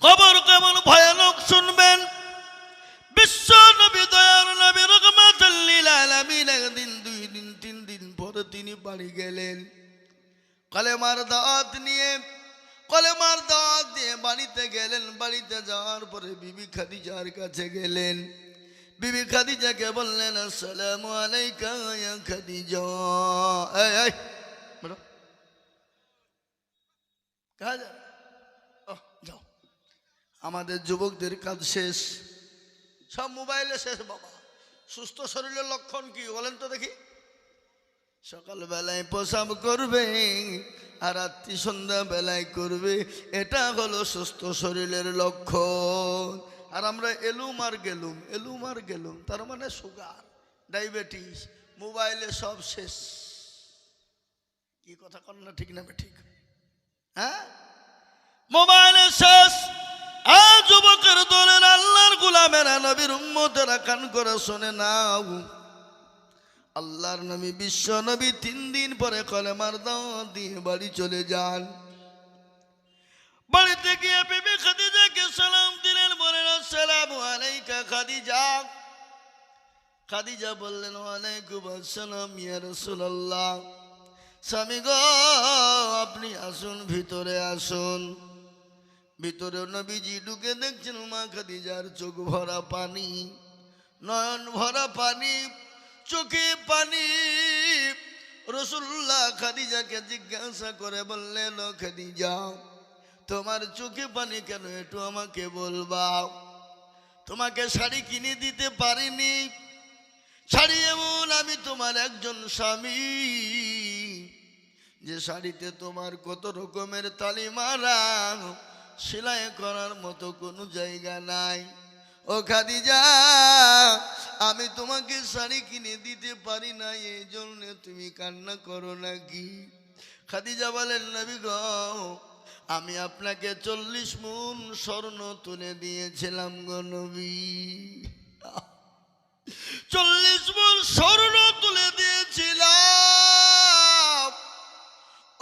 কবর কেমন ভয়ানক শুনবেন। বিশ্ব নবী দয়ার নবী রহমাতুল লিল আলামিন একদিন, 2 দিন, 3 দিন পরে তিনি বাড়ি গেলেন। কলেমার দাওয়াত নিয়ে বাড়িতে গেলেন। বাড়িতে যাওয়ার পরে বিবি খাদিজার কাছে গেলেন। বিবি খাদিজাকে বললেন, আসসালামু আলাইকা ইয়া খাদিজা। এই বলো, কাজ যাও, আমাদের যুবকদের কাজ শেষ, সব মোবাইলে শেষ। বাবা, সুস্থ শরীরের লক্ষণ কি বলেন তো দেখি? সকালবেলায় প্রসাব করবে আর রাত্রি সন্ধ্যা বেলায় করবে, এটা হলো সুস্থ শরীরের লক্ষণ। আর আমরা এলুম আর গেলুম, তার মানে সুগার, ডায়াবেটিস, মোবাইলে সব শেষ। কি কথা কন না, ঠিক না ঠিক? হ্যাঁ, মোবাইলে শেষ। আর যুবকের দলের আল্লাহর গোলামেরা, নবীর উম্মতেরা কান করে শোনে নাও। আল্লাহর নবী, বিশ্ব নবী 3 দিন পরে কলেমার দাওয়াত দিয়ে বাড়ি চলে যান। বাড়িতে গিয়ে বিবি খাদিজাকে সালাম দিলেন, বলেন, আসসালামু আলাইকা খাদিজা। খাদিজা বললেন, ওয়ালাইকুম আসসালাম ইয়া রাসূলুল্লাহ। স্বামী গো, আপনি আসুন, ভিতরে আসুন। ভিতরে নবীজি ঢুকে দেখছেন মা খাদিজার চোখ ভরা পানি, নয়ন ভরা পানি, চোখে পানি। রাসূলুল্লাহ খাদিজাকে জিজ্ঞাসা করে বললেন, ও খাদিজা, তোমার চোখে পানি কেন, একটু আমাকে বলবা? তোমাকে শাড়ি কিনে দিতে পারিনি, শাড়ি এমন আমি তোমার একজন স্বামী, যে শাড়িতে তোমার কত রকমের তালি মারা, সেলাই করার মতো কোনো জায়গা নাই। ও খাদিজা, আমি তোমাকে শাড়ি কিনে দিতে পারি না, এই জন্য তুমি কান্না করো নাকি? খাদিজা বলেন, নবী গো, আমি আপনাকে 40 মুন স্বর্ণ তুলে দিয়েছিলাম গো নবী। 40 মুন স্বর্ণ তুলে দিয়েছিলাম।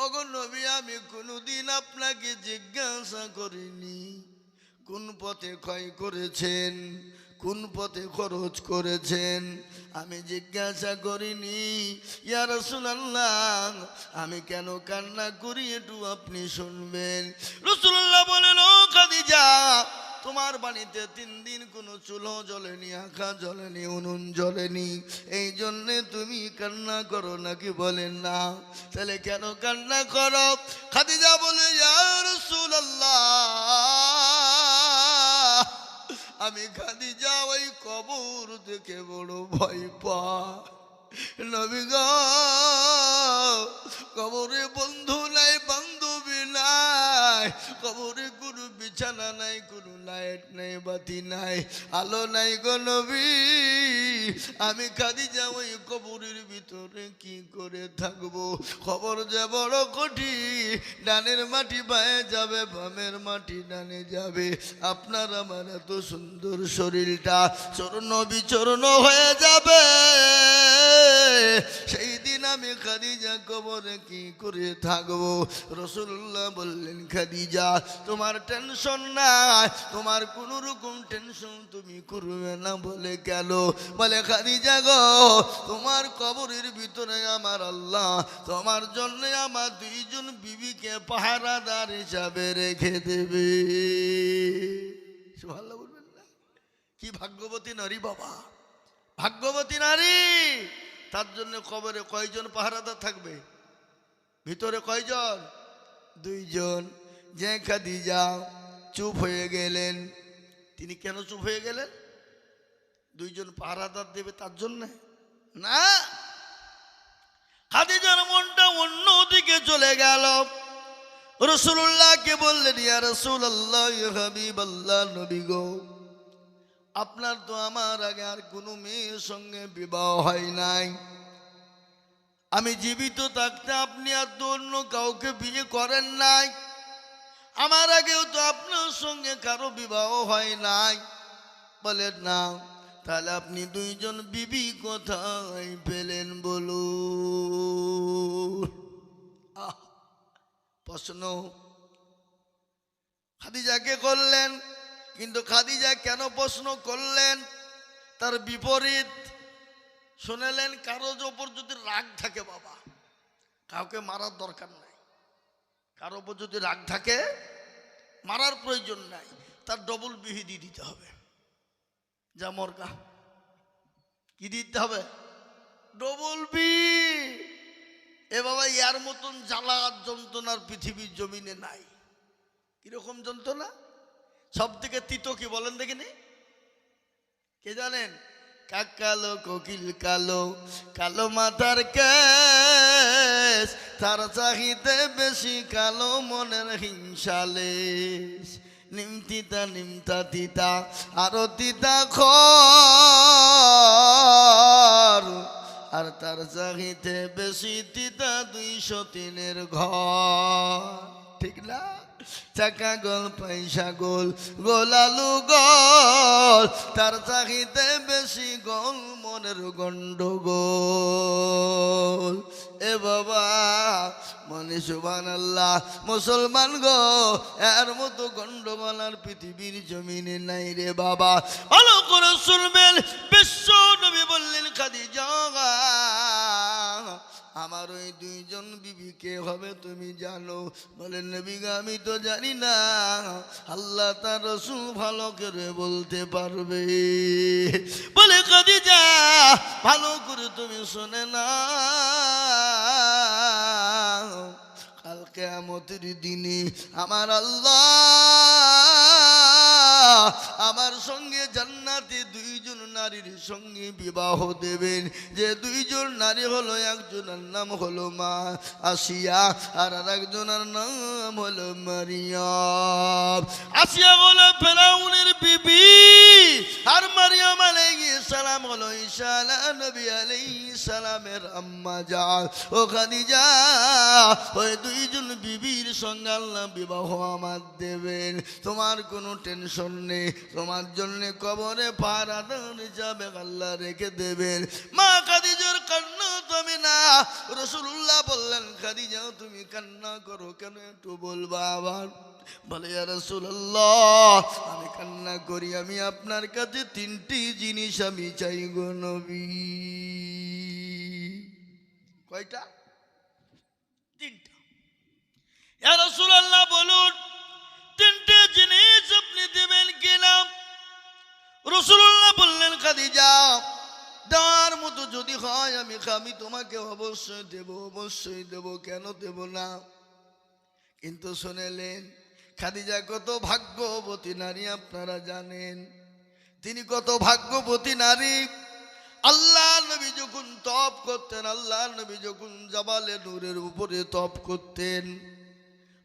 ওগো নবী, আমি কোনোদিন আপনাকে জিজ্ঞাসা করিনি কোন পথে ক্ষয় করেছেন, কোন পথে খরচ করেছেন, আমি জিজ্ঞাসা করিনি। ইয়া রাসূলুল্লাহ, আমি কেন কান্না করি একটু আপনি শুনবেন। রাসূলুল্লাহ বলেন, ও খাদিজা, তোমার বাড়িতে 3 দিন কোনো চুলো জ্বলেনি, আঁখা জ্বলেনি, উনুন জ্বলেনি, এই জন্যে তুমি কান্না করো নাকি? বলেন না, তাহলে কেন কান্না করো? খাদিজা বলে, ইয়া রাসূলুল্লাহ, আমি খাদিজা ওই কবর দেখে বড় ভয় পাই। নবী গো, কবরে বন্ধু নাই, বান্ধবী নাই, কবরে কোনো বিছানা নাই, কোনো লাইট নাই, বাতি নাই, আলো নাই গো নবী। আমি খাদিজা ওই কবরের ভিতরে কি করে থাকবো? খবর যে বড় কঠিন, ডানের মাটি বায়ে যাবে, বামের মাটি ডানে যাবে। আপনার আমার এত সুন্দর শরীরটা চূর্ণ বিচূর্ণ হয়ে যাবে। সেই দিন আমি খাদিজা কবরে কি করে থাকবো? রাসূলুল্লাহ বললেন, খাদিজা, তোমার টেনশন নাই, তোমার কোনো রকম টেনশন তুমি করবে না। বলে কেন? বলে, খাদিজা গো, তোমার কবরের ভিতরে আমার আল্লাহ তোমার জন্য আমার 2 জন বিবিকে পাহারাদার হিসাবে রেখে দেবে। সুবহানাল্লাহ বলবেন না? কি ভাগ্যবতী নারী বাবা, ভাগ্যবতী নারী। তার জন্য কবরে কয়জন পাহারাদার থাকবে? ভিতরে কয়জন? 2 জন। যে খাদিজা চুপ হয়ে গেলেন, তিনি কেন চুপ হয়ে গেলেন? 2 জন পাহারাদার দেবে তার জন্য না। খাদিজার মনটা অন্যদিকে চলে গেল। রাসূলুল্লাহকে বললেন, ইয়া রাসূলুল্লাহ, ইয়া হাবিবাল্লাহ, নবী গো, আপনার তো আমার আগে আর কোনো মেয়ের সঙ্গে বিবাহ হয় নাই। আমি জীবিত থাকতে আপনি আর তো অন্য কাউকে বিয়ে করেন নাই, আমার আগেও তো আপনার সঙ্গে কারো বিবাহ হয় নাই। বলেন না, তাহলে আপনি 2 জন বিবি কোথায় পেলেন বলুন? প্রশ্ন। খাদিজাকে করলেন, কিন্তু খাদিজা কেন প্রশ্ন করলেন তার বিপরীত শুনেলেন। কারোর ওপর যদি রাগ থাকে বাবা, কাউকে মারার দরকার নাই। কারোর ওপর যদি রাগ থাকে মারার প্রয়োজন নাই, তার ডবল বিহিদি দিতে হবে। যা মরকা কি দিতে হবে? Double B. এ বাবা, ইয়ার মতন জ্বালা যন্ত্রণার পৃথিবীর জমিনে নাই। কিরকম যন্ত্রণা? সব থেকে তিতো কি বলেন দেখিনি? কে জানেন? কাক কালো, কোকিল কালো, কালো মাথার কেশ, তার চাহিতে বেশি কালো মনের হিংসালেশ। নিমতিতা নিমতা তিতা আরো তিতা খর, আর তার চাহিতে বেশি তিতা 203-এর ঘর। ঠিক না? চাকা গোল পয়সা গোল, গোলালু গোল, তার চাহিতে বেশি গোল মনের গন্ডগোল। এ বাবা মানে সুবহানাল্লাহ, মুসলমান গো, এর মতো গন্ডগোল আর পৃথিবীর জমিনে নাই রে বাবা। ভালো করে শুনবেন, বিশ্ব নবী বললেন খাদিজা, আমার ওই 2জন বিবি কে হবে তুমি জানো? বলেন নবী গো, আমি তো জানি না, আল্লাহ তার রাসূল ভালো করে বলতে পারবে। বলে খাদিজা ভালো করে তুমি শুনে না, কাল কিয়ামতের দিনে আমার আল্লাহ আমার সঙ্গে জান্নাতে 2জন নারীর সঙ্গে বিবাহ দেবেন। যে 2জন নারী হলো, একজনের নাম হলো মা আসিয়া, আর একজনের নাম হলো মারিয়াম। আসিয়া হলো ফেরাউনের বিবি, আর মারিয়াম আলাইহিস সালাম হলো ঈসা নবী আলাইহিস সালামের আম্মা জান। ও খাদিজা, ওই 2জন বিবির সঙ্গে আল্লাহ বিবাহ আমার দেবেন। তোমার কোনো টেনশন নেই, তোমার জন্য কবরে পাহারাদার যাবে আল্লাহ রেখে দেবেন। মা খাদিজার কান্না তুমি না। রাসূলুল্লাহ বললেন খাদিজা তুমি কান্না করো কেন, একটু বলবা আবার? বলে ইয়া রাসূলুল্লাহ, আমি কান্না করি, আমি আপনার কাছে 3টি জিনিস আমি চাই গো নবী। কয়টা? 3টা। ইয়া রাসূলুল্লাহ বলুন 3টে জিনিস আপনি দেবেন কিনা? রাসূলুল্লাহ বললেন খাদিজা দেওয়ার মতো যদি হয় আমি তোমাকে অবশ্যই দেব, অবশ্যই দেব, কেন দেব না? কিন্তু শুনেলেন খাদিজা কত ভাগ্যবতী নারী আপনারা জানেন। তিনি কত ভাগ্যবতী নারী। আল্লাহ নবী যখন তপ করতেন, আল্লাহ নবী যখন জাবালে নূরের উপরে তপ করতেন,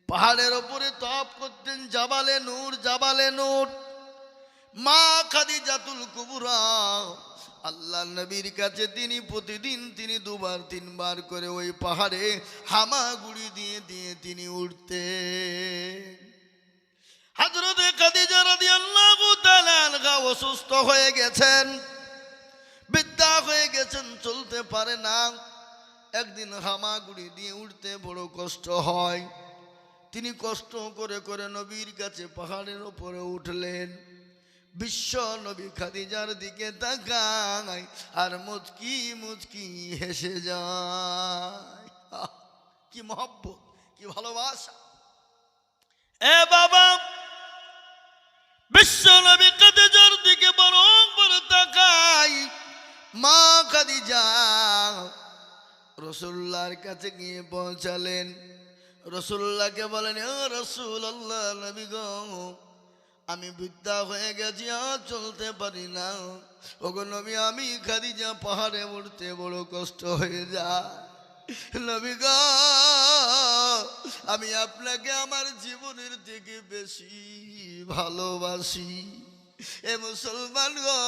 পাহাড়ের উপরে তপ করতেন, জাবালে নূর, জাবালে নূর, মা খাদিজাতুল কুবরা আল্লাহ নবীর কাছে তিনি প্রতিদিন তিনি 2বার 3বার করে ওই পাহাড়ে হামাগুড়ি দিয়ে দিয়ে তিনি উঠতেন। হযরত খাদিজা রাদিয়াল্লাহু তাআলা আনহা অসুস্থ হয়ে গেছেন, বৃদ্ধা হয়ে গেছেন, চলতে পারে না। একদিন হামাগুড়ি দিয়ে উঠতে বড় কষ্ট হয়। তিনি কষ্ট করে করে নবীর কাছে পাহাড়ের উপরে উঠলেন। বিশ্ব নবী খাদিজার দিকে তাকায় আর মুচকি মুচকি হেসে যায়। কি মহব্বত, কি ভালোবাসা! এ বাবা, বিশ্ব নবী খাদিজার দিকে বড় বড় তাকায়। মা খাদিজা রাসূলুল্লাহর কাছে গিয়ে পৌঁছালেন। রাসূলুল্লাহকে বলেন ও রাসূলুল্লাহ, নবী গো, আমি বৃদ্ধা হয়ে গেছি, আর চলতে পারি না। ওগো নবী, আমি খাদিজা পাহাড়ে উঠতে বড় কষ্ট হয়ে যায়। নবী গো, আমি আপনাকে আমার জীবনের থেকে বেশি ভালোবাসি। এ মুসলমান গো,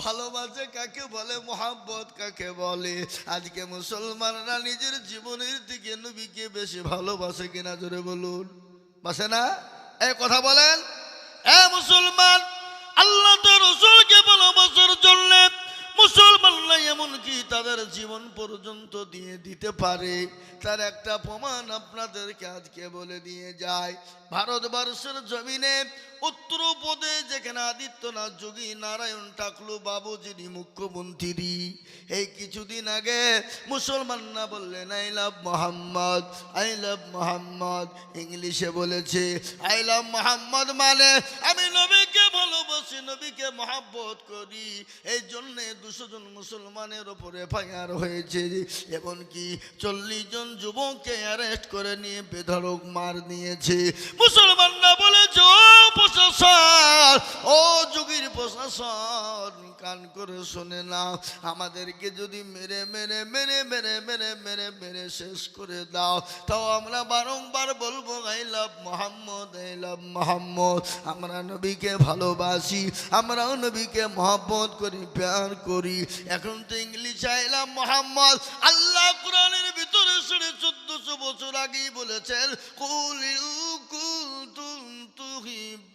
ভালোবাসা কাকে বলে, মোহাব্বত কাকে বলে? আজকে মুসলমানরা নিজের জীবনের থেকে নবীকে বেশি ভালোবাসে কিনা জোরে বলুন? বাসে না? এই কথা বলেন। এ মুসলমান, আল্লাহ তার রাসূলকে ভালোবাসার জন্য মুসলমানরা এমনকি তাদের জীবন পর্যন্ত দিয়ে দিতে পারে। তার একটা প্রমাণ আপনাদেরকে আজকে বলে দিয়ে যায়। ভারতবর্ষের জমিনে উত্তরপ্রদেশ যেখানে আদিত্যনাথ যোগী নারায়ণ টাকলু বাবু যিনি মুখ্যমন্ত্রী, এই কিছুদিন আগে মুসলমানরা বললেন I love Mohammad, I love Mohammad. ইংলিশে বলেছে আই লাভ মোহাম্মদ মানে আমি নবীকে ভালোবাসি, নবীকে মহাব্বত করি। এই জন্যে 200 জন মুসলমানের ওপরে এফআইআর হয়েছে, এমনকি 40 জন যুবককে অ্যারেস্ট করে নিয়ে বেধড়ক মার দিয়েছে। মুসলমানরা বলেছে ও প্রশাসন, ও যুগীর প্রশাসন, কান করে শোনে না, আমাদেরকে যদি মেরে মেরে মেরে মেরে মেরে মেরে মেরে শেষ করে দাও, তাও আমরা বারংবার বলবো I love Mohammad, I love Mohammad. আমরা নবীকে ভালোবাসি, আমরাও নবীকে মহব্বত করি, প্যার করি। এখন তো ইংলিশ আই লাভ মোহাম্মদ। আল্লাহ কোরআনের ভিতরে 1450 বছর আগেই বলেছেন কুল কুনতুম তুহিব্বুনাল্লাহ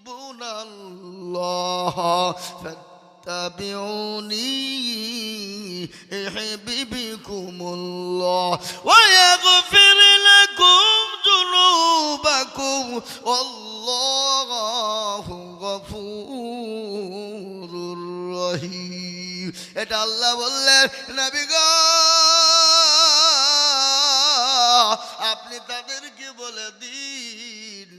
ফাত্তাবিউনি ইউহিব্বুকুমুল্লাহ ওয়া ইয়াগফির লাকুম যুনুবাকুম আল্লাহু গফুরুর রহিম। এটা আল্লাহ বললেন নবী গো আপনি তাদেরকে বলে দিন,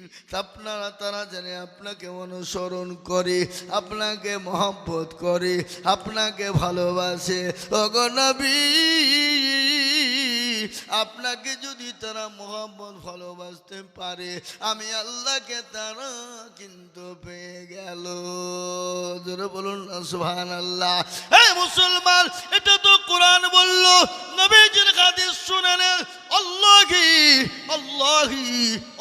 আপনারা তারা জানে আপনাকে অনুসরণ করে, আপনাকে মহব্বত করে, আপনাকে ভালোবাসে। ওগো নবী আপনাকে যদি তারা মহব্বত ভালোবাসতে পারে, আমি আল্লাহকে তারা কিন্তু পেয়ে গেল। জোরে বলুন না সুবহানাল্লাহ। এই মুসলমান, এটা তো কোরআন বলল, নবীজির হাদিস শুনে নেন। আল্লাহি আল্লাহি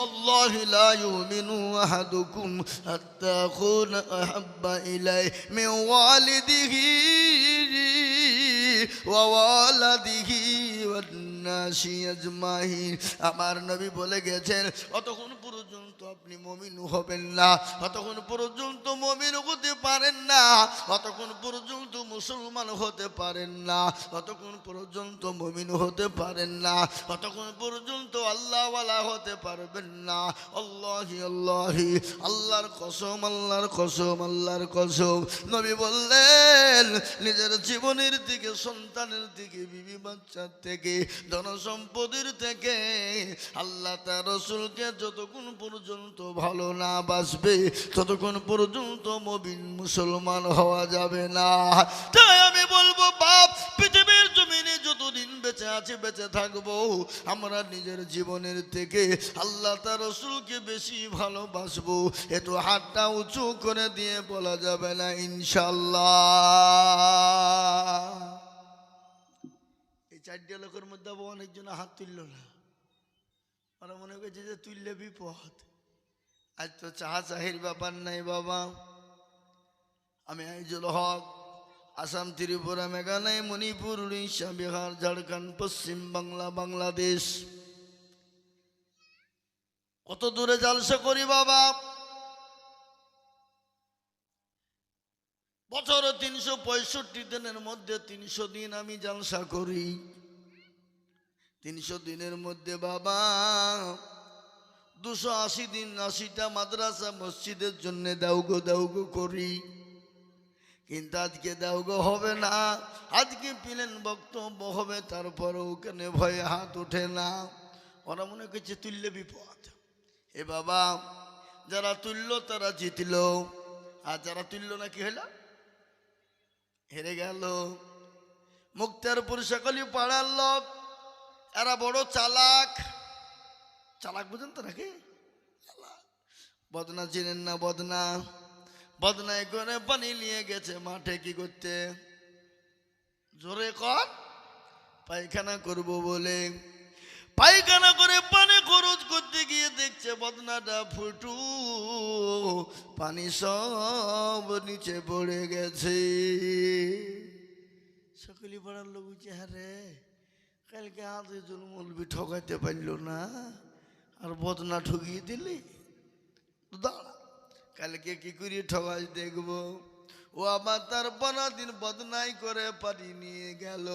আল্লাহি লা ইউমিনু আহাদুকুম হাত্তা আকুনা আহাব্বা ইলাইহি মিন ওয়ালিদিহি ওয়া ওয়ালাদিহি ওয়ান নাসি আজমাইন। আমার নবী বলে গেছেন অতক্ষণ পর্যন্ত আপনি মুমিন হবেন না, অতক্ষণ পর্যন্ত মুমিন হতে পারেন না, অতক্ষণ পর্যন্ত মুসলমান হতে পারেন না, অতক্ষণ পর্যন্ত মুমিন হতে পারেন না, অতক্ষণ পর্যন্ত আল্লাহওয়ালা হতে পারবেন না। আল্লাহি আল্লাহি, আল্লাহর কসম, আল্লাহর কসম, আল্লাহর কসম। নবী বললেন নিজের জীবনের থেকে, সন্তানের থেকে, বিবি বাচ্চার থেকে, ধনসম্পদের থেকে আল্লাহ তার রাসূলকে যতক্ষণ পর্যন্ত ভালো না বাসবে ততক্ষণ পর্যন্ত মুমিন মুসলমান হওয়া যাবে না। তাই আমি বলবো বাপ, পৃথিবীর জমিনে যতদিন বেঁচে আছে, বেঁচে থাকবো, আমরা নিজের জীবনের থেকে আল্লাহ তার রাসূলকে বেশি ভালোবাসবো। একটু হাতটা উঁচু করে দিয়ে বলা যাবে না ইনশাআল্লাহ? এই 4টা লোকের মধ্যে অনেকজন হাত তুলল না, ওরা মনে করছে যে তুললে বিপদ। আজ তো চাহির ব্যাপার নাই বাবা। আমি আইজুল হক, আসাম, ত্রিপুরা, মেঘালয়, মণিপুর, উড়িষ্যা, বিহার, ঝাড়খণ্ড, পশ্চিম বাংলা, বাংলাদেশ, কত দূরে জালসা করি বাবা। বছর 365 দিনের মধ্যে 300 দিন আমি জালসা করি। 300 দিনের মধ্যে বাবা 280 দিন 80টা মাদ্রাসা মসজিদের জন্য দাউগো করি। কিন্তু আজকে দাউগো হবে না, আজকে প্লেন বক্তব্য হবে, তারপরেও ওখানে ভয়ে হাত ওঠে না। ওরা মনে করছে তুললে বিপদ। এ বাবা, যারা তুললো তারা জিতল, আর যারা তুললো না কি হলো? হেরে গেল। মুক্তারপুর সকলি পাড়ার লোক, এরা বড় চালাক। চালাক বুঝেন তো নাকি? বদনা চিনেন না? বদনা, বদনায় করে পানি নিয়ে গেছে মাঠে কি করতে? জোরে কর, পায়খানা করব বলে। পায়খানা করে পানি খরচ করতে গিয়ে দেখছে বদনাটা ফুটু, পানি সব নিচে পড়ে গেছে। সকলি পাড়ার লোক চেহারে কালকে হাতে জুলমুলবি ঠকাইতে পারল না, আর বদনা ঠকিয়ে দিলি। দাঁড়া, কালকে কি করে ঠকাই দেখবো। ও আমার তার 15 দিন বদনাই করে পানি নিয়ে গেল।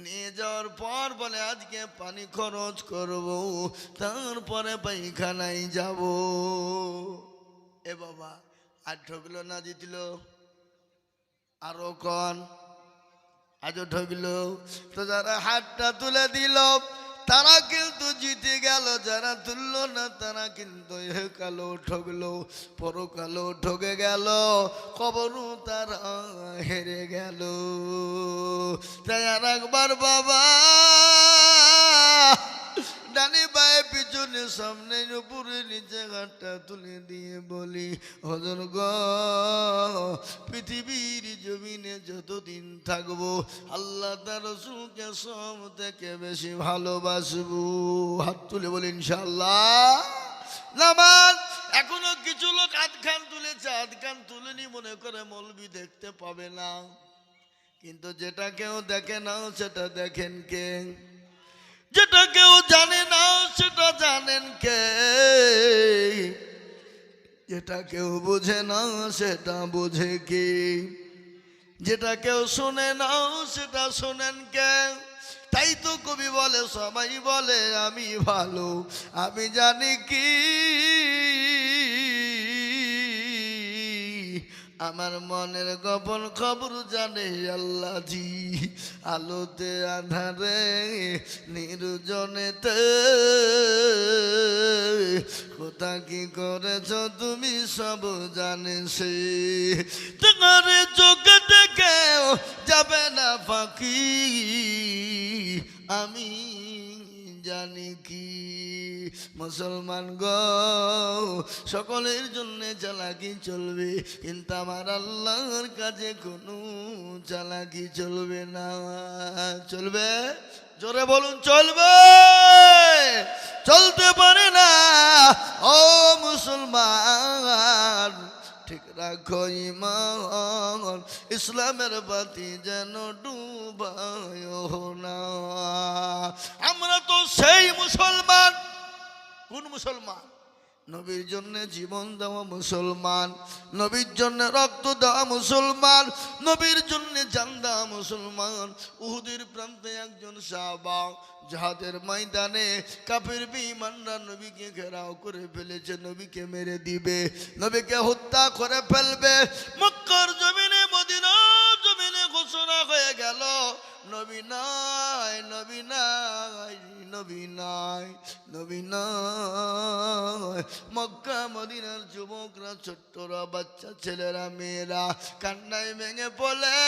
নিয়ে যাওয়ার পর বলে আজকে পানি খরচ করব, তারপরে পায়খানায় যাব। এ বাবা, আর ঠকলো না জিতল? আরো কন, আজও ঠকলো? তো যারা হাতটা তুলে দিল তারা কিন্তু জিতে গেল, যারা তুললো না তারা কিন্তু কালো ঠকলো, পরকালো ঠকে গেল, কবরও তারা হেরে গেল। তাই আর একবার বাবা ডানে বায়ে পিছনে সামনে উপরে নিচে হাতটা তুলে দিয়ে বলি, হযরত গো, পৃথিবীর জমিনে যতদিন থাকবো আল্লাহ তার রাসূলকে সব থেকে বেশি ভালোবাসবো। হাত তুলে বলি ইনশাআল্লাহ। নামান এখনো কিছু লোক আধখান তুলেছে, আধখান তুলেনি মনে করে মৌলবি দেখতে পাবে না, কিন্তু যেটা কেউ দেখে না সেটা দেখেন কে? যেটা কেউ জানে না সেটা জানেন কে? যেটা কেউ বোঝে না সেটা বোঝে কে? যেটা কেউ শোনে না সেটা শোনেন কে? তাই তো কবি বলে, সবাই বলে আমি ভালো, আমি জানি কি আমার মনের গোপন খবর জানে আল্লাহ জি। আলোতে আধারে নির্জনেতে কোথা কি করেছ তুমি সব জানে সে। তোমার চোখে দেখেও যাবে না ফাঁকি, আমি জানি কি। মুসলমান গো, সকলের জন্য চালাকি চলবে, কিন্তু আমার আল্লাহর কাছে কোনো চালাকি চলবে না। চলবে? জোরে বলুন চলবে? চলতে পারে না। ও মুসলমান, ঠিক রাখো ঈমান, ইসলামের বাতি যেন ডুবায় না। আমরা তো সেই মুসলমান। কোন মুসলমান? নবীর জন্য জীবন দেওয়া মুসলমান, নবীর জন্য রক্ত দেওয়া মুসলমান, নবীর জন্য জান দেওয়া মুসলমান। উহুদের প্রান্তে একজন সাহাবা জিহাদের ময়দানে কাফের বেঈমানরা নবীকে ঘেরাও করে ফেলেছে, নবীকে মেরে দিবে, নবীকে হত্যা করে ফেলবে। মক্কার জমিনে, মদিনার জমিনে ঘোষণা হয়ে গেল, নবী নাই, নবী নাই, নবী নাই, নবী নাই। মক্কা মদিনার যুবকরা, ছোট্টরা, বাচ্চা ছেলেরা, মেয়েরা কান্নায় ভেঙে পড়ে।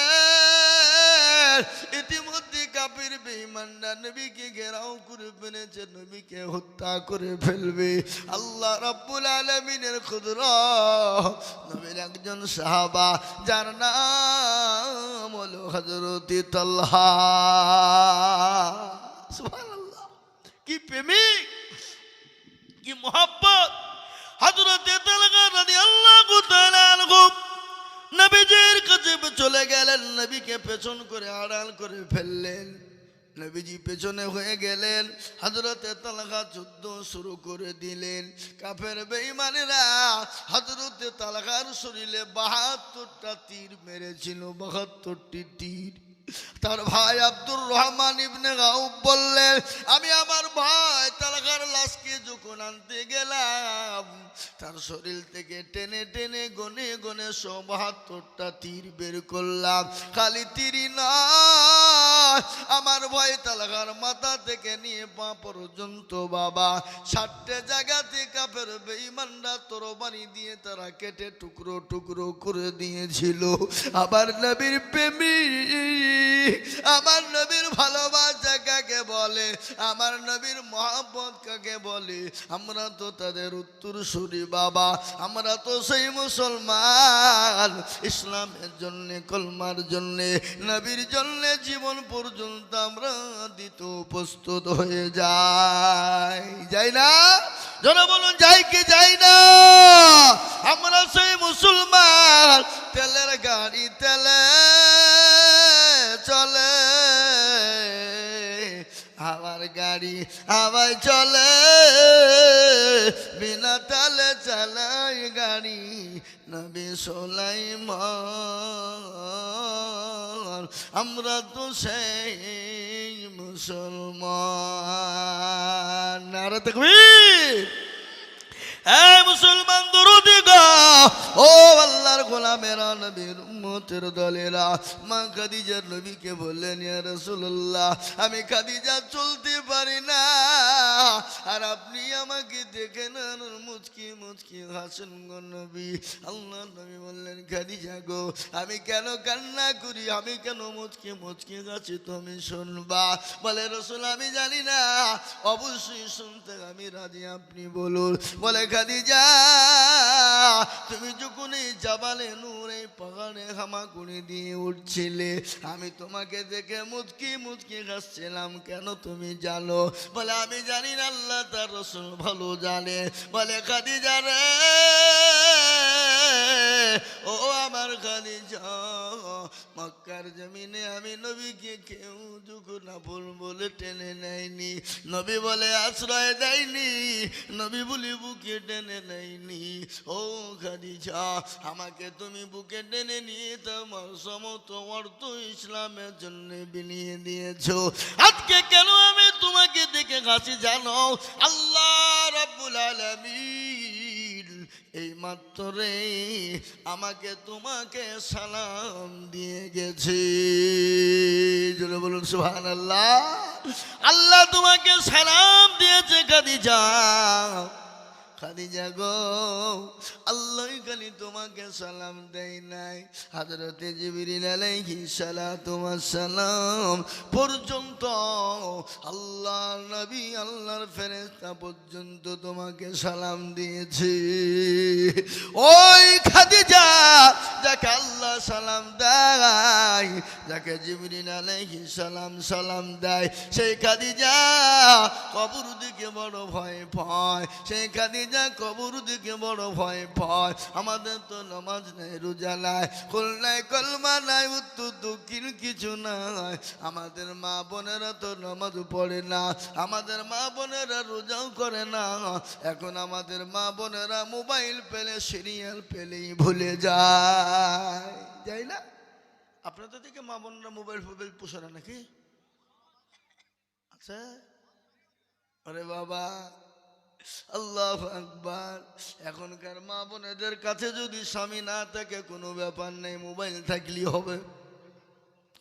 ইতিমধ্যে কাফির বেঈমানরা নবীকে ঘেরাও করে ফেলেছে, নবীকে হত্যা করে ফেলবে। আল্লাহ রাব্বুল আলামিনের কুদরত, নবীর একজন সাহাবা যার নাম হলো হযরত তালহা। সুবহানাল্লাহ, কি প্রেমিক, কি মোহাব্বত। হযরত তালহা রাদিয়াল্লাহু তাআলা আনহু নবীজির কাছে চলে গেলেন, নবীকে পেছন করে আড়াল করে ফেললেন। নবীজি পেছনে হয়ে গেলেন, হযরত তালহা যুদ্ধ শুরু করে দিলেন। কাফের বেঈমানেরা হযরত তালহার শরীরে ৭২টা তীর মেরেছিল, ৭২টি তীর। তার ভাই আব্দুর রহমান ইবনে গাউফ বললেন, আমি আমার ভাই তালহার লাশকে যখন আনতে গেলাম, তার শরীর থেকে টেনে টেনে গনে গনে ৭২টা তীর বের করলাম। খালি তীরই নয়, আমার ভাই তালহার মাথা থেকে নিয়ে পা পর্যন্ত বাবা ৬০টা জায়গাতে কাফের বেঈমানরা তরবারি দিয়ে তারা কেটে টুকরো টুকরো করে দিয়েছিল। আবার নবীর প্রেমিক, আমার নবীর ভালোবাসা কাকে বলে, আমার নবীর মহব্বত কাকে বলে, আমরা তো তাদের উত্তরসূরি বাবা। আমরা তো সেই মুসলমান, ইসলামের জন্য, কলমার জন্য, নবীর জন্য জীবন পর্যন্ত আমরা দিতে প্রস্তুত হয়ে যাই, যাই না? যারা বলুন যাই কি যাই না? আমরা সেই মুসলমান, তেলের গাড়ি তেলে চলে, আমার গাড়ি হাওয়ায় চলে, বিনা তালে চালায় গাড়ি নবী সুলাইমান। আমরা তো সেই মুসলমান। নারে তাকবীর। এই মুসলমান দরুদি গো, ও আল্লাহর গোলামেরা, নবীর উম্মতের দলেরা, মা খাদিজার নবীকে বললেন, ইয়া রাসূলুল্লাহ, আমি খাদিজা চলতে পারি না, আর আপনি আমাকে দেখেন আর মুচকি মুচকি হাসেন গো নবী। আল্লাহ নবী বললেন, খাদিজা গো, আমি কেন কান্না করি, আমি কেন মুচকি মুচকি হাসি, তুমি শুনবা? বলে, রাসূল আমি জানি না, অবশ্যই শুনতে আমি রাজি, আপনি বলুন। বলে, খাদিজা, তুমি যখন এই জাবালে নূর, এই পাহাড়ে হামাগুড়ি দিয়ে উঠছিলে, আমি তোমাকে দেখে মুচকি মুচকি হাসছিলাম, কেন তুমি জানো? বলে, আমি জানি না, আল্লাহ তার রাসূল ভালো জানে। বলে, খাদিজা রে, ও আমার খাদিজা, মক্কার জমিনে আমি নবীকে কেউ যখন আপন বলে টেনে নেয়নি, নবী বলে আশ্রয় দেয়নি, নবী বলি বুকে টেনে নেয়নি। ও খাদিজা, আমাকে তুমি বুকে টেনে নিয়ে তোমার সমস্ত অর্থ ইসলামের জন্য বিলিয়ে দিয়েছো। আজকে কেন আমি তোমাকে দেখে হাসি জানো? আল্লাহ রাব্বুল আলামিন এই মাত্রে আমাকে তোমাকে সালাম দিয়ে গেছে। জোরে বলুন সুবহানাল্লাহ। আল্লাহ তোমাকে সালাম দিয়েছে খাদিজা। খাদিজা গো, আল্লাহ খালি তোমাকে সালাম দেয় নাই, হযরতে জিবরিল আলাইহিস সালাতু ওয়াস সালাম পর্যন্ত, আল্লাহ নবী, আল্লাহর ফেরেশতা পর্যন্ত তোমাকে সালাম দিয়েছে। ওই খাদিজা যাকে আল্লাহ সালাম দেয়, যাকে জিবরিল আলাইহিস সালাম সালাম দেয়, সেই খাদিজা কবর দিকে বড় ভয় পায়, সেই খাদিজা কবর দিকে বড় ভয় পায়। আমাদের তো নামাজ নাই, রোজা নাই, কুল নাই, কলমা নাই, উত্তর দক্ষিণ কিছু নাই। আমাদের মা বোনেরা তো নামাজ পড়ে না, আমাদের মা বোনেরা রোজাও করে না। এখন আমাদের মা বোনেরা মোবাইল পেলে, সিরিয়াল পেলেই ভুলে যায়, যাই না? আপনাদের দিকে মা বোনেরা মোবাইল ফোবাইল পোষে না নাকি? আচ্ছা, আরে বাবা, আল্লাহু আকবার। এখনকার মা বোনেদের কাছে যদি স্বামী না থাকে কোনো ব্যাপার নেই, মোবাইল থাকলেই হবে।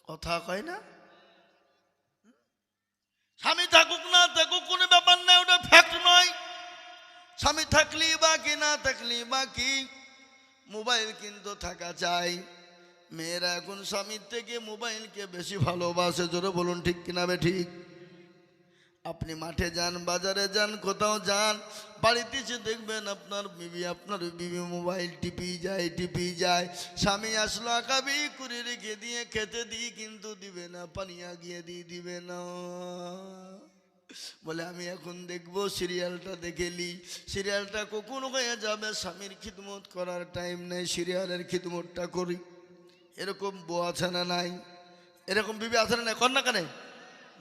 কথা কয় না? স্বামী থাকুক না থাকুক কোনো ব্যাপার নাই, ওটা ফ্যাক্ট নয়। স্বামী থাকলেই বাকি, না থাকলেই বাকি, মোবাইল কিন্তু থাকা চাই। মেয়েরা এখন স্বামীর থেকে মোবাইলকে বেশি ভালোবাসে। জোরে বলুন ঠিক কিনা বে ঠিক? আপনি মাঠে যান, বাজারে যান, কোথাও যান, বাড়িতে এসে দেখবেন আপনার বিবি মোবাইল টিপি যায়। স্বামী আসলো, আকাবি করে রেখে দিয়ে খেতে দিই, কিন্তু দিবে না, পানি আগিয়ে দিবে না। বলে, আমি এখন দেখবো, সিরিয়ালটা দেখেলি, সিরিয়ালটা কখন হয়ে যাবে, স্বামীর খিদমত করার টাইম নেই, সিরিয়ালের খিদমতটা করি। এরকম বউ আছে না নাই? এরকম বিবি আছে না নাই? কর না কেন?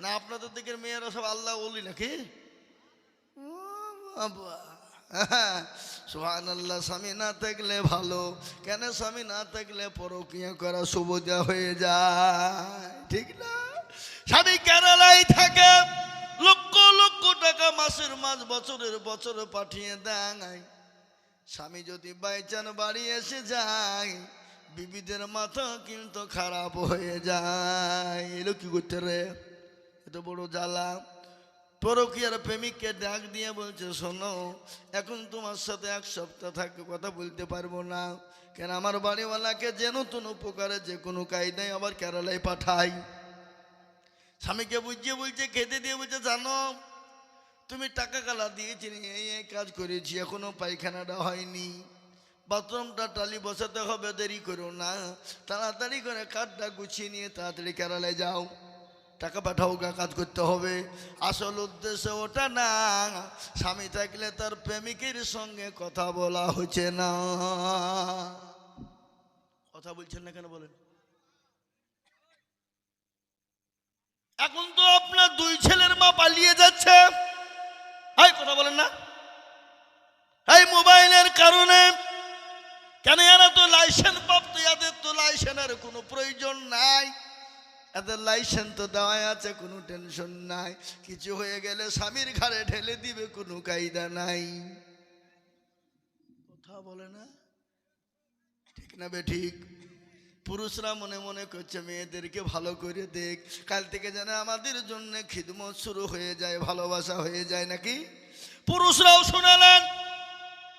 না আপনাদের দিকের মেয়েরা সব আল্লাহ ওলি নাকি? সুবহানাল্লাহ। স্বামী না থাকলে ভালো, কেন? স্বামী না থাকলে পরকীয়া করা সুবিধা হয়ে যায়, ঠিক না? স্বামী কেরালাই থাকে, লক্ষ লক্ষ টাকা মাসের মাস, বছরের বছর পাঠিয়ে দেয়। স্বামী যদি বাইচান বাড়ি এসে যায়, বিবিদের মাথা কিন্তু খারাপ হয়ে যায়। এলো কি করতে রে, এত বড় জ্বালা। পরকীয়ার প্রেমিককে ডাক দিয়ে বলছে, শোনো, এখন তোমার সাথে 1 সপ্তাহ থাকতে কথা বলতে পারবো না, কেন? আমার বাড়িওয়ালাকে যে নতুন উপকারে যে কোনো কায়দায় আবার কেরালায় পাঠাই। স্বামীকে বুঝিয়ে বলছে, খেতে দিয়ে বলছে, জানো তুমি টাকা কালা দিয়েছি, এই কাজ করেছি, এখনো পায়খানাটা হয়নি, বাথরুমটা টালি বসাতে হবে, দেরি করো না, তাড়াতাড়ি করে কাঠটা গুছিয়ে নিয়ে তাড়াতাড়ি কেরালায় যাও, টাকা পাঠাও, কাজ করতে হবে। আসল উদ্দেশ্য ওটা না, স্বামী থাকলে তার প্রেমিকের সঙ্গে কথা বলা হচ্ছে না। কথা বলছেন না কেন বলেন? এখন তো আপনার দুই ছেলের মা পালিয়ে যাচ্ছে, এই কথা বলেন না, এই মোবাইলের কারণে। কেন? এরা তো লাইসেন্স প্রাপ্ত, এদের তো লাইসেন্সের কোনো প্রয়োজন নাই, এদের লাইসেন্স তো দেওয়া আছে, কোনো টেনশন নাই। কিছু হয়ে গেলে স্বামীর ঘাড়ে ঢেলে দিবে, কোনো কায়দা নাই। কথা বলে না, ঠিক না বে ঠিক? পুরুষরা মনে মনে করছে মেয়েদেরকে ভালো করে দেখ, কাল থেকে যেন আমাদের জন্য খিদমত শুরু হয়ে যায়, ভালোবাসা হয়ে যায় নাকি? পুরুষরাও শুনালেন,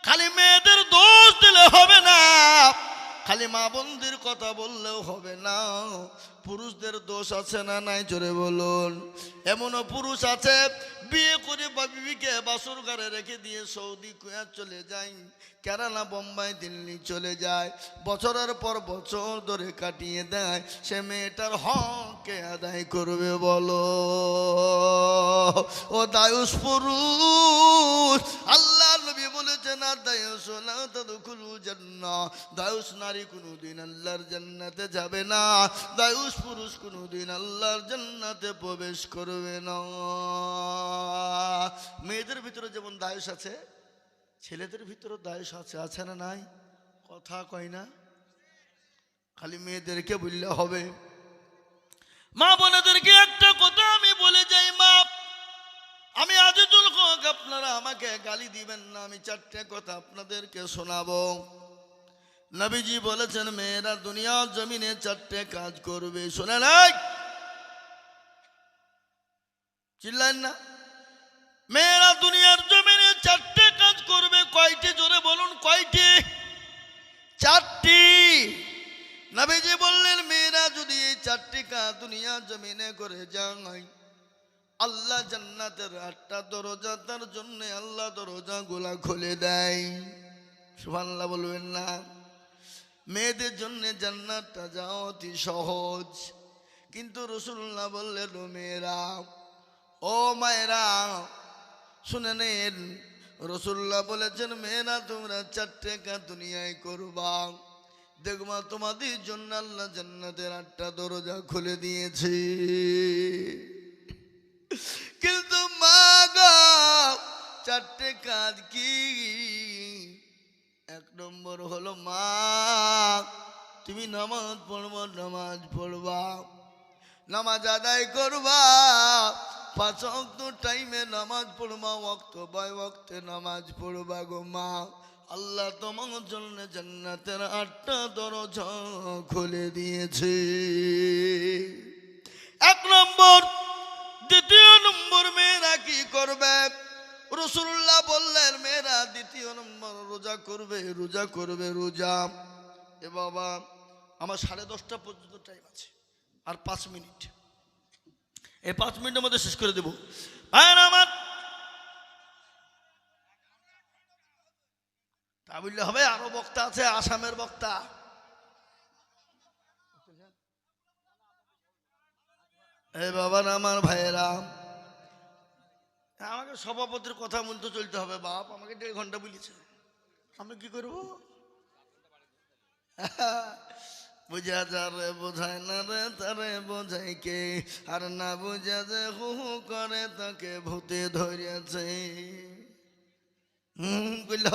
খালি মেয়েদের দোষ দিলে হবে না, খালি মা বোনদের কথা বললেও হবে না, পুরুষদের দোষ আছে না নাই? জোরে বলুন। এমনও পুরুষ আছে বিয়ে করে বিবিকে বাসর ঘরে রেখে দিয়ে সৌদি কুয়েত চলে যায়, কেরালা, বোম্বাই, দিল্লি চলে যায়, বছরের পর বছর ধরে কাটিয়ে দেয়। সে মেয়েটার হককে আদায় করবে বলো? ও দায়ুস পুরুষ, আল্লাহ নবী বলেছেন, আর দায়ুস লা তাদখুলুল জান্নাহ, দায়ুস নারী কোনোদিন আল্লাহর জান্নাতে যাবে না, দায়ুস পুরুষ কোনোদিন আল্লাহর জান্নাতে প্রবেশ করবে না। মেয়েদের ভিতরে যেমন দায়ুস আছে, ছেলেদের ভিতরে দায়ুস আছে, আছে না নাই? কথা কয় না, খালি মেয়েদেরকে বললে হবে। মা বোনেদেরকে একটা কথা আমি বলে যাই, মা, আমি আজিজুল হক, আপনারা আমাকে গালি দিবেন না, আমি চারটে কথা আপনাদেরকে শোনাবো। নবীজি বলেছেন মেয়েরা দুনিয়ার জমিনে চারটে কাজ করবে, শোনেন, চিল্লেন না? মেয়েরা দুনিয়ার জমিনে চারটে কাজ করবে। কয়টি? জোরে বলুন, কয়টি? চারটি। নবীজি বললেন মেয়েরা যদি এই চারটি কাজ দুনিয়ার জমিনে করে যায়, আল্লাহ জান্নাতের 8টা দরজা তার জন্য আল্লাহ দরজা গুলা খুলে দেয়। সুবহানাল্লাহ বলবেন না? মেয়েদের জন্য জান্নাতটা যাওয়া অতি সহজ, কিন্তু রাসূলুল্লাহ বললেন মেয়েরা, ও মায়েরা শুনে নেন, রাসূলুল্লাহ বলেছেন মেয়েরা তোমরা চারটে কাজ দুনিয়ায় করবা, দেখবা তোমাদের জন্য আল্লাহ জান্নাতের 8টা দরজা খুলে দিয়েছে। কিন্তু মা গো, চারটে কাজ কি? 1 নম্বর হলো, মা তুমি নামাজ পড়বা, নামাজ পড়বা, নামাজ আদায় করবা, 5 ওয়াক্ত টাইমে নামাজ পড়বা, ওয়াক্ত বাই ওয়াক্তে নামাজ পড়বা গো মা, আল্লাহ তোমার জন্য জান্নাতের 8টা দরজা খুলে দিয়েছে। 1 নম্বর। 2 নম্বর, মেয়েরা কি করবে? রাসূলুল্লাহ বললেন মেয়েরা 2 নম্বর রোজা করবে, রোজা করবে, রোজা। এ বাবা, আমার 10:30 পর্যন্ত টাইম আছে, আর 5 মিনিট, এই 5 মিনিটের মধ্যে শেষ করে দেব। ভাইরা আমার, তা বললে হবে? আরো বক্তা আছে, আসামের বক্তা। এই বাবা আমার ভাইয়েরা, আমাকে সভাপতির কথা মতো চলতে হবে। বাপ আমাকে 1.5 ঘন্টা বলেছে, আমি কি করব? বুঝা যারে বোঝায় না রে তারে বোঝাই কে, আর না বুঝা যে হু হু করে তাকে ভূতে ধরেছে। বুঝল?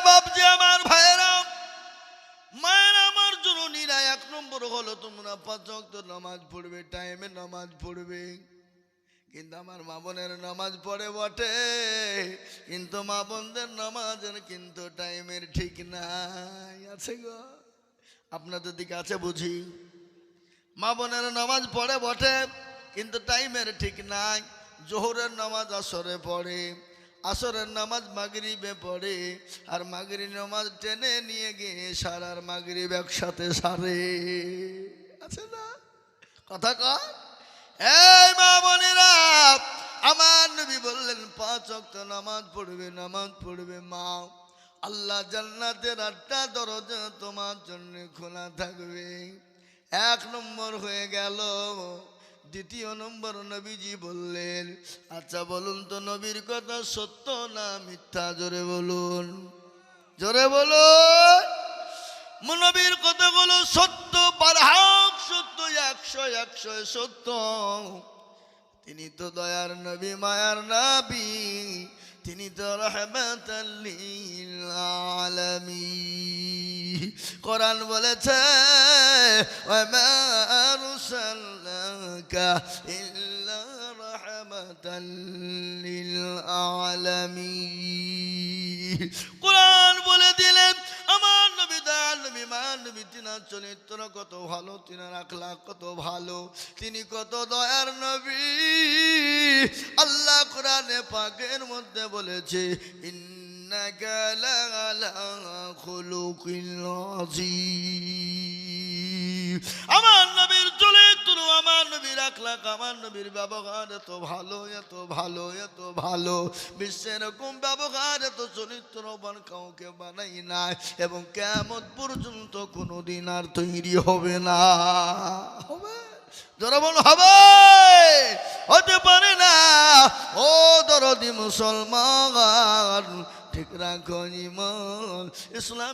বাপজি আমার ভাইয়েরা, মায়ের আমার জননীরা, 1 নম্বর হলো তোমরা 5 ওয়াক্ত নামাজ পড়বে, টাইমে নামাজ পড়বে। কিন্তু আমার মা বোনের নামাজ পড়ে বটে, কিন্তু মা বোনদের নামাজের কিন্তু টাইমের ঠিক নাই। আছে গো, আপনাদের দিকে আছে বুঝি? মা বোনের নামাজ পড়ে বটে, কিন্তু টাইমের ঠিক নাই। জোহরের নামাজ আসরে পড়ে, আসরের নামাজ মাগরিবে পড়ে, আর মাগরিব নামাজ টেনে নিয়ে গিয়ে সারার মাগরিব একসাথে সারে। আছে না কথা কয়? এই মা বোনেরা, আমার নবী বললেন 5 ওয়াক্ত নামাজ পড়বে, নামাজ পড়বে মা, আল্লাহ জান্নাতের 8টা দরজা তোমার জন্য খোলা থাকবে। 1 নম্বর হয়ে গেল। 2 নম্বর নবীজি বললেন, আচ্ছা বলুন তো নবীর কথা সত্য না মিথ্যা? জোরে বলুন, জোরে বলুন। নবীর কথাগুলো সত্য, বারহাক সত্য, 100 সত্য। তিনি তো দয়ার নবী, মায়ার নবী, তিনি তো রাহমাতাল লিল আলামিন। কোরআন বলেছে ওয়া মা আরসালনাকা ইল্লা রাহমাতাল লিল আলামিন। কোরআন বলে দিলেন আমার নবী, দয়ার নবী, মায়ার নবী, তিনার চরিত্র কত ভালো, তিনার আখলাক কত ভালো, তিনি কত দয়ার নবী। আল্লাহ কোরআনে পাকের মধ্যে বলেছে ইন্নাকা লাআলা খুলুকিল আযীম। আমার নবীর চরিত্র, আমার নবীর আখলাক, আমার নবীর ব্যবহার এত ভালো, এত ভালো, এত ভালো, বিশ্বের এরকম ব্যবহার, এত চরিত্রবান কাউকে বানাই নাই, এবং কিয়ামত পর্যন্ত কোনোদিন আর তৈরি হবে না। হবে জনগণ, হবে, হতে পারে না। ও দরদি মুসলমান, ঠিক রাখো ঈমান, ইসলাম।